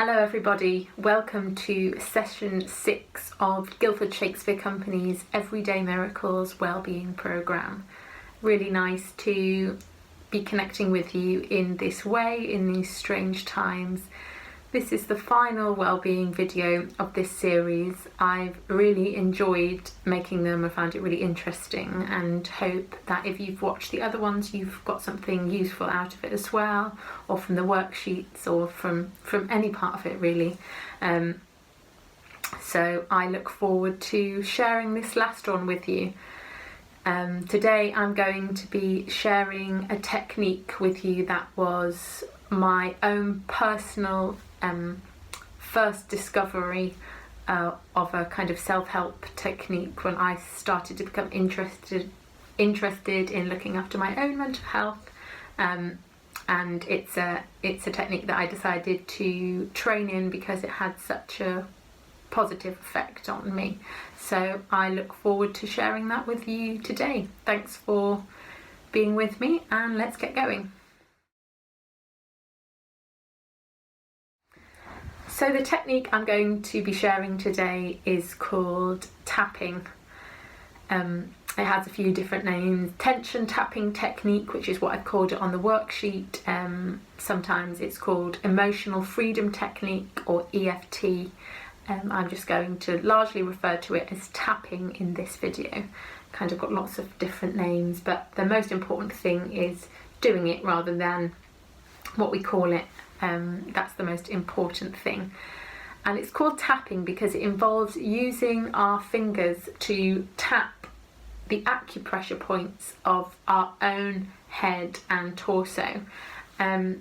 Hello everybody, welcome to session 6 of Guildford Shakespeare Company's Everyday Miracles Wellbeing programme. Really nice to be connecting with you in this way, in these strange times. This is the final wellbeing video of this series. I've really enjoyed making them. I found it really interesting and hope that if you've watched the other ones you've got something useful out of it as well, or from the worksheets or from any part of it really. So I look forward to sharing this last one with you. Today I'm going to be sharing a technique with you that was my own personal first discovery of a kind of self-help technique when I started to become interested in looking after my own mental health, and it's a technique that I decided to train in because it had such a positive effect on me. So I look forward to sharing that with you today. Thanks for being with me, and let's get going. So the technique I'm going to be sharing today is called tapping. It has a few different names. Tension tapping technique, which is what I've called it on the worksheet. Sometimes it's called emotional freedom technique, or EFT. I'm just going to largely refer to it as tapping in this video. Kind of got lots of different names, but the most important thing is doing it rather than what we call it. That's the most important thing. And it's called tapping because it involves using our fingers to tap the acupressure points of our own head and torso. I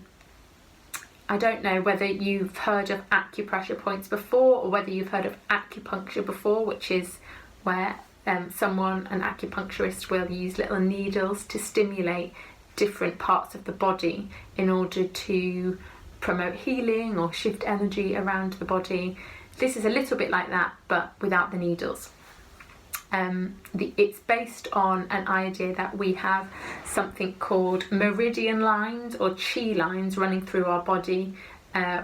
don't know whether you've heard of acupressure points before, or whether you've heard of acupuncture before, which is where an acupuncturist will use little needles to stimulate different parts of the body in order to promote healing or shift energy around the body. This is a little bit like that, but without the needles. It's based on an idea that we have something called meridian lines or chi lines running through our body,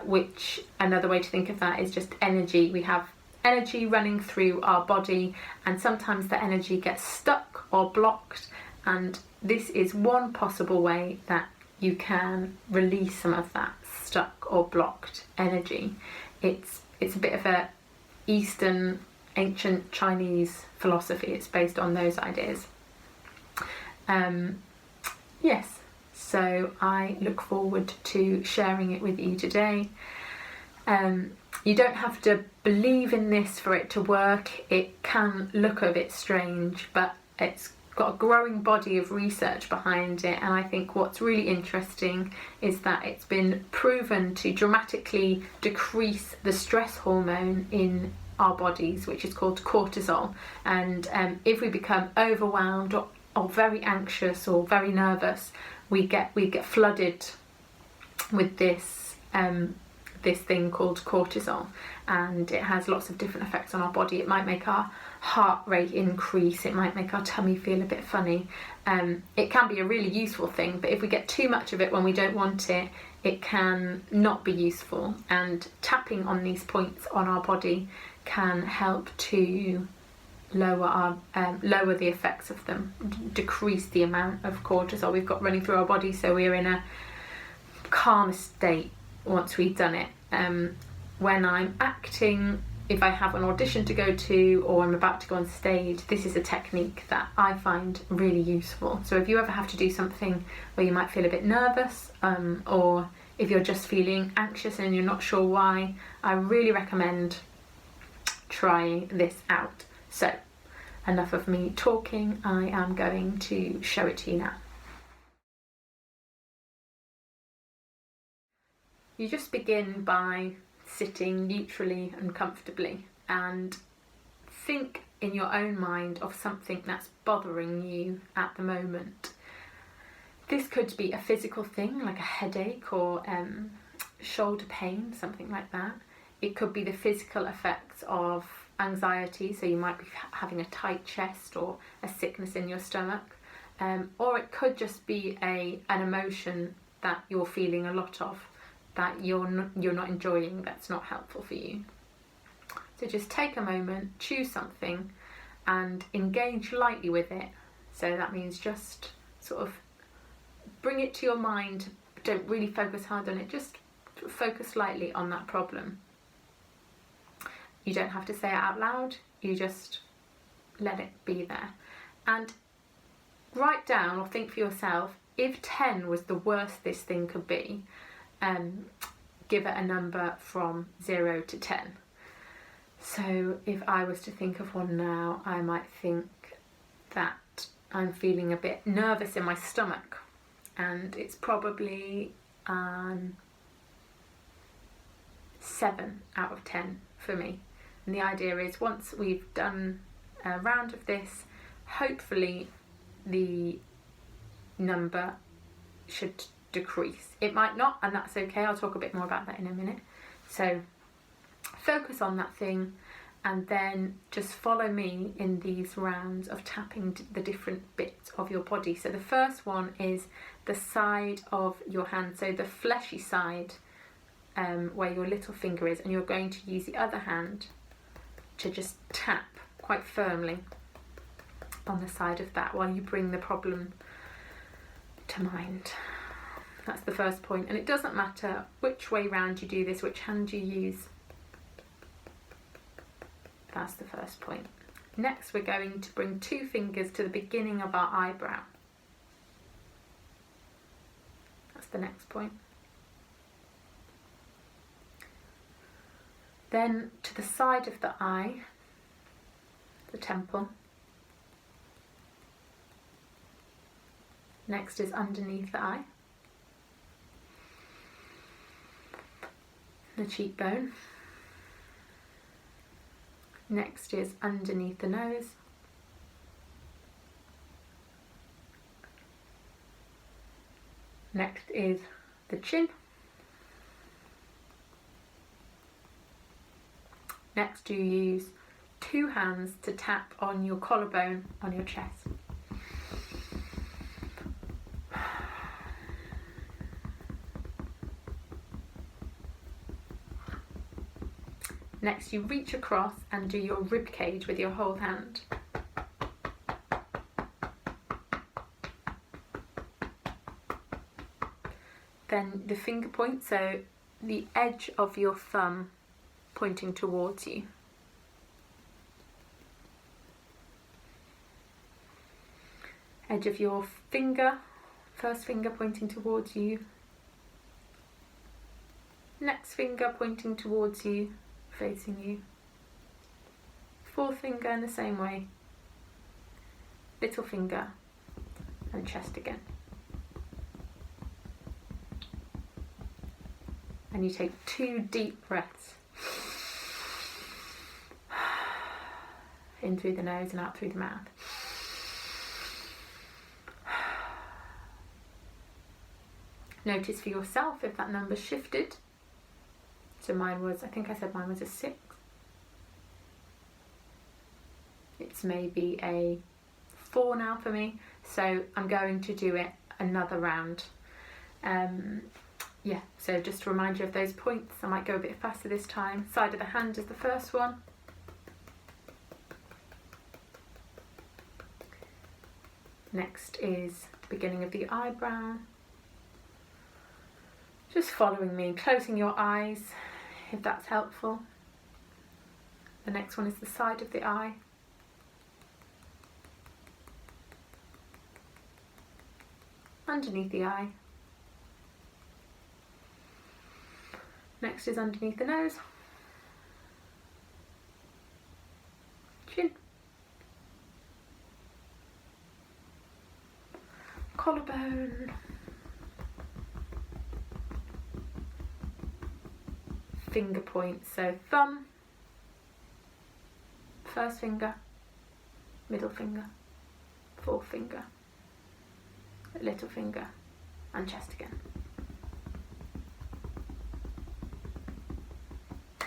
which another way to think of that is just energy. We have energy running through our body, and sometimes the energy gets stuck or blocked, and this is one possible way that you can release some of that stuck or blocked energy. It's a bit of a Eastern ancient Chinese philosophy. It's based on those ideas. Yes, so I look forward to sharing it with you today. You don't have to believe in this for it to work. It can look a bit strange, but it's got a growing body of research behind it, and I think what's really interesting is that it's been proven to dramatically decrease the stress hormone in our bodies, which is called cortisol. And if we become overwhelmed or very anxious or very nervous, we get flooded with this thing called cortisol, and it has lots of different effects on our body. It might make our heart rate increase, it might make our tummy feel a bit funny. It can be a really useful thing, but if we get too much of it when we don't want it, it can not be useful. And tapping on these points on our body can help to lower the effects of them, decrease the amount of cortisol we've got running through our body, so we're in a calmer state once we've done it. When I'm acting, if I have an audition to go to, or I'm about to go on stage, this is a technique that I find really useful. So if you ever have to do something where you might feel a bit nervous, or if you're just feeling anxious and you're not sure why, I really recommend trying this out. So enough of me talking, I am going to show it to you now. You just begin by sitting neutrally and comfortably, and think in your own mind of something that's bothering you at the moment. This could be a physical thing like a headache or shoulder pain, something like that. It could be the physical effects of anxiety, so you might be having a tight chest or a sickness in your stomach, or it could just be an emotion that you're feeling a lot of. that you're not enjoying, that's not helpful for you. So just take a moment, choose something and engage lightly with it. So that means just sort of bring it to your mind, don't really focus hard on it, just focus lightly on that problem. You don't have to say it out loud, you just let it be there. And write down or think for yourself, if 10 was the worst this thing could be, give it a number from 0 to 10. So if I was to think of one now, I might think that I'm feeling a bit nervous in my stomach, and it's probably 7 out of 10 for me. And the idea is, once we've done a round of this, hopefully the number should decrease. It might not, and that's okay. I'll talk a bit more about that in a minute. So focus on that thing and then just follow me in these rounds of tapping the different bits of your body. So the first one is the side of your hand, so the fleshy side, where your little finger is, and you're going to use the other hand to just tap quite firmly on the side of that while you bring the problem to mind. That's the first point, and it doesn't matter which way round you do this, which hand you use. That's the first point. Next, we're going to bring 2 fingers to the beginning of our eyebrow. That's the next point. Then to the side of the eye, the temple. Next is underneath the eye, the cheekbone. Next is underneath the nose. Next is the chin. Next, you use 2 hands to tap on your collarbone on your chest. Next, you reach across and do your rib cage with your whole hand. Then the finger point, so the edge of your thumb pointing towards you. Edge of your finger, first finger pointing towards you. Next finger pointing towards you, facing you. Fourth finger in the same way. Little finger and chest again. And you take 2 deep breaths. In through the nose and out through the mouth. Notice for yourself if that number shifted. So mine was, I think I said mine was a 6. It's maybe a 4 now for me. So I'm going to do it another round. Yeah, so just to remind you of those points, I might go a bit faster this time. Side of the hand is the first one. Next is the beginning of the eyebrow. Just following me, closing your eyes if that's helpful. The next one is the side of the eye. Underneath the eye. Next is underneath the nose. Chin. Collarbone. Finger points, so thumb, first finger, middle finger, fourth finger, little finger, and chest again.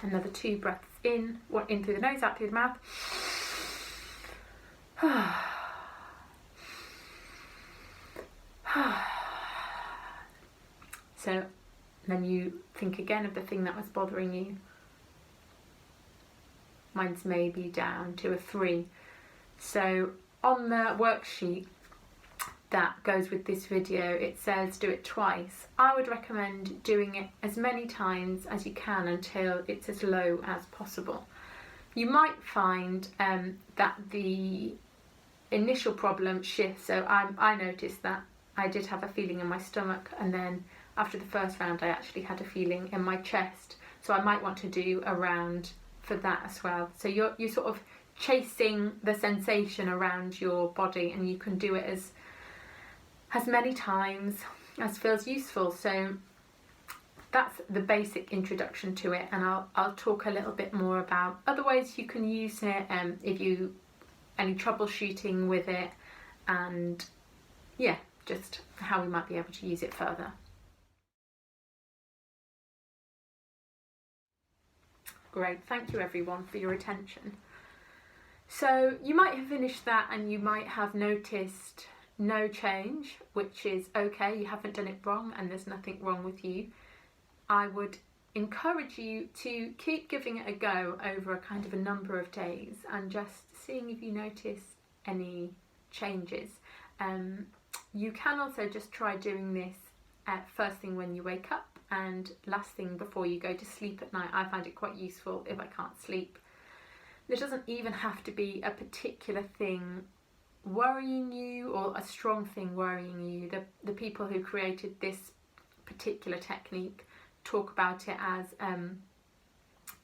Another 2 breaths in, one in through the nose, out through the mouth. So Then you think again of the thing that was bothering you. Mine's maybe down to a 3. So on the worksheet that goes with this video, it says do it twice. I would recommend doing it as many times as you can until it's as low as possible. You might find that the initial problem shifts. So I noticed that I did have a feeling in my stomach, and then after the first round I actually had a feeling in my chest. So I might want to do a round for that as well. So you're sort of chasing the sensation around your body, and you can do it as many times as feels useful. So that's the basic introduction to it, and I'll talk a little bit more about other ways you can use it, if you any troubleshooting with it, and yeah, just how we might be able to use it further. Great, thank you everyone for your attention. So you might have finished that and you might have noticed no change, which is okay. You haven't done it wrong and there's nothing wrong with you. I would encourage you to keep giving it a go over a kind of a number of days and just seeing if you notice any changes. You can also just try doing this first thing when you wake up and last thing before you go to sleep at night. I find it quite useful if I can't sleep. There doesn't even have to be a particular thing worrying you or a strong thing worrying you. The people who created this particular technique talk about it as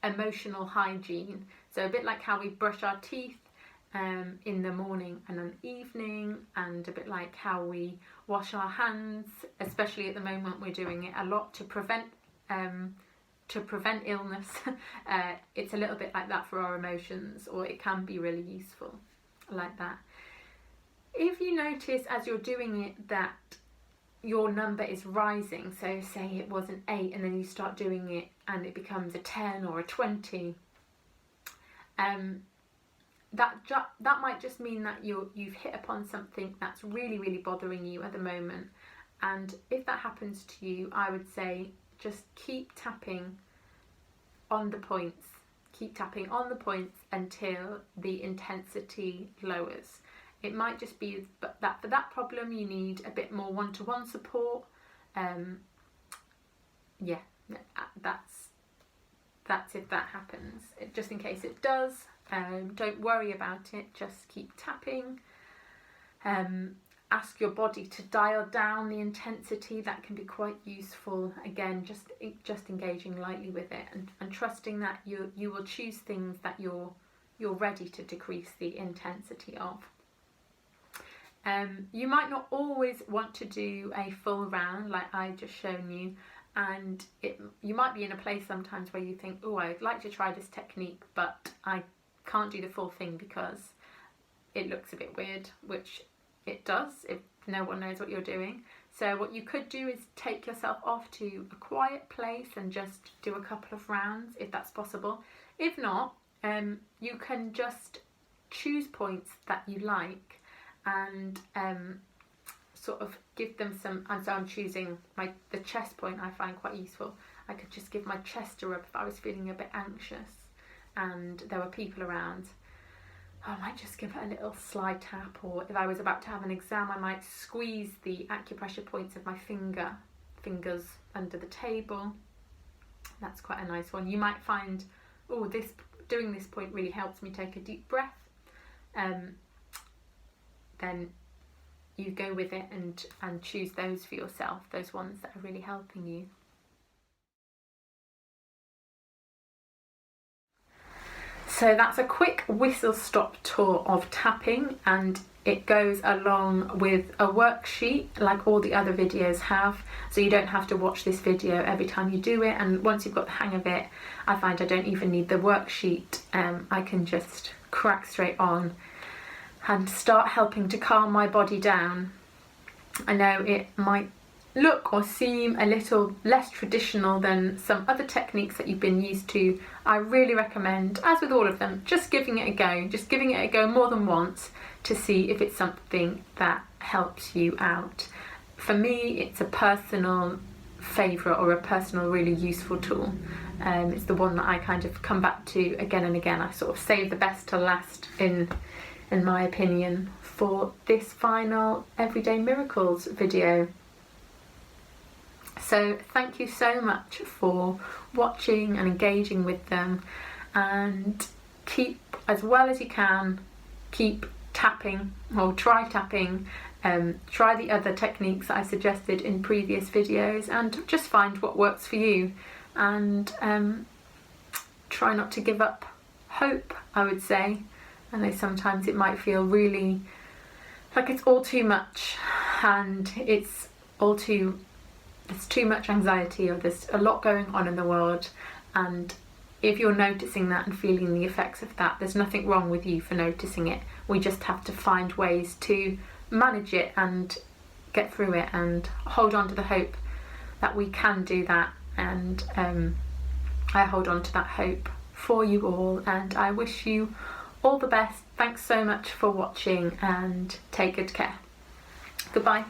emotional hygiene. So a bit like how we brush our teeth in the morning and an evening, and a bit like how we wash our hands, especially at the moment we're doing it a lot to prevent illness. It's a little bit like that for our emotions, or it can be really useful like that. If you notice as you're doing it that your number is rising, so say it was an 8 and then you start doing it and it becomes a 10 or a 20, that might just mean that you've hit upon something that's really, really bothering you at the moment. And if that happens to you, I would say just keep tapping on the points. Keep tapping on the points until the intensity lowers. It might just be that for that problem you need a bit more one-to-one support. Yeah, that's if that happens. Just in case it does, don't worry about it, just keep tapping. Ask your body to dial down the intensity. That can be quite useful. Again, just engaging lightly with it and trusting that you will choose things that you're ready to decrease the intensity of. You might not always want to do a full round like I've just shown you, and you might be in a place sometimes where you think, oh, I'd like to try this technique but I can't do the full thing because it looks a bit weird, which it does if no one knows what you're doing. So what you could do is take yourself off to a quiet place and just do a couple of rounds if that's possible. If not, you can just choose points that you like and sort of give them some, and so I'm choosing the chest point. I find quite useful. I could just give my chest a rub if I was feeling a bit anxious and there were people around. I might just give it a little slide tap, or if I was about to have an exam I might squeeze the acupressure points of my fingers under the table. That's quite a nice one. You might find, oh, doing this point really helps me take a deep breath. Then you go with it and choose those for yourself, those ones that are really helping you. So that's a quick whistle-stop tour of tapping, and it goes along with a worksheet like all the other videos have, so you don't have to watch this video every time you do it. And once you've got the hang of it, I find I don't even need the worksheet. I can just crack straight on and start helping to calm my body down. I know it might look or seem a little less traditional than some other techniques that you've been used to. I really recommend, as with all of them, just giving it a go more than once to see if it's something that helps you out. For me, it's a personal favourite or a personal really useful tool. It's the one that I kind of come back to again and again. I sort of save the best to last, in my opinion, for this final Everyday Miracles video. So thank you so much for watching and engaging with them, and keep, as well as you can, keep tapping, or try tapping. Try the other techniques that I suggested in previous videos, and just find what works for you, and try not to give up hope, I would say. I know sometimes it might feel really like it's all too much, and it's too much anxiety, or there's a lot going on in the world, and if you're noticing that and feeling the effects of that, there's nothing wrong with you for noticing it. We just have to find ways to manage it and get through it, and hold on to the hope that we can do that. And I hold on to that hope for you all, and I wish you all the best. Thanks so much for watching, and take good care. Goodbye.